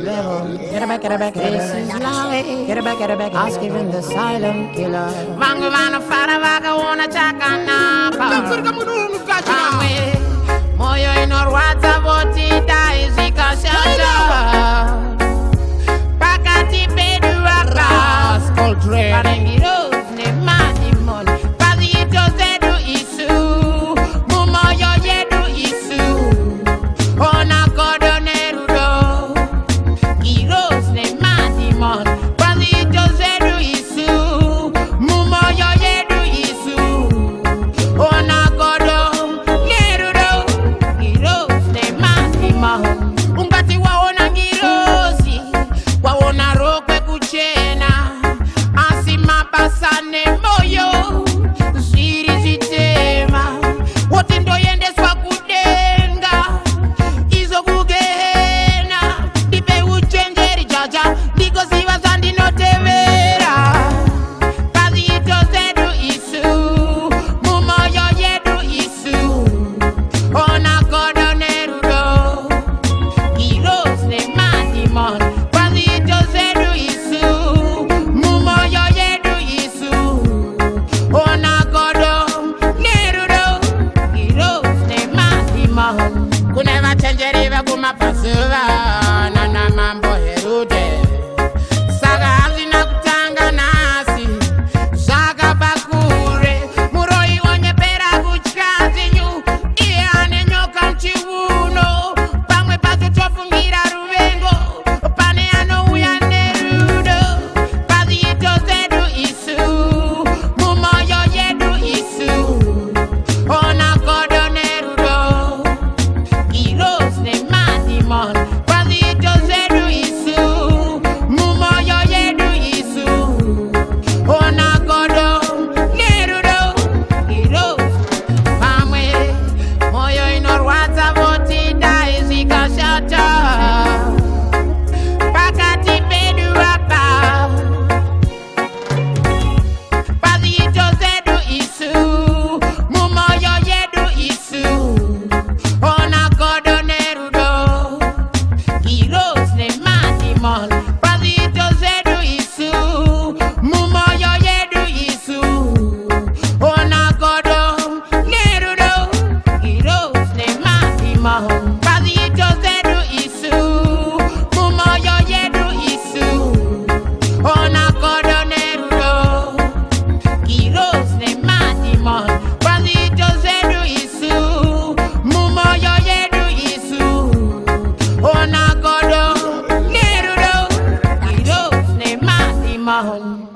level. Get it back, this is life. Get it back, ask even the silent killer. Vangu vana fara vaga wona chakana. Moyo inorwadza voti dai zvikashata. Pakati pedu vaka varengiros nemadimon. Pazito zedu isu, mumoyo yedu isu. Ona kodo nerudo, giros nemadimon. Pazito zedu isu, mumoyo yedu isu. Ona kodo nerudo, giros nemadimon. Ungati waona girosi, waona rokwe kuchena. Asima basane moyo, ziri zitema. Wote ndo yendeswa kudenga, izo kugehena. Dipe uchenjeri jaja, digo ziwa zandi notevera. Pazito zedu isu, mumoyo yedu isu. Ona kodo nerudo, giros ne madimon. Pazito zedu isu, mumoyo yedu isu. Ona kodo nerudo, giros ne madimon. Kuneva chenjeriva kumapasuva, nana mambo herude. Saga hazina kutanga nasi, saga bakure. Muroi onyepera kuchikazinyu, iane nyoka mchivuno. Pamwe pato tofungira ruvengo, pane anouya nerudo. Pazito zedu isu, mumoyo yedu isu. Ona kodo nerudo, giros ne madimon. Pazito zedu isu, mumoyo yedu isu. Ona kodo nerudo, giros. Pamwe moyo inorwadza voti dai zvikashata. Pakati pedu apa, pazito zedu isu, mumoyo yedu isu. Ona kodo nerudo, giros ne madimon. Pazito zedu isu, mumoyo yedu isu. Ona kodo nerudo, giros ne madimon. Pazito zedu isu, mumoyo yedu isu. Ona kodo nerudo, giros ne madimon. Pazito zedu isu, mumoyo yedu isu. Ona kodo nerudo, giros ne madimon.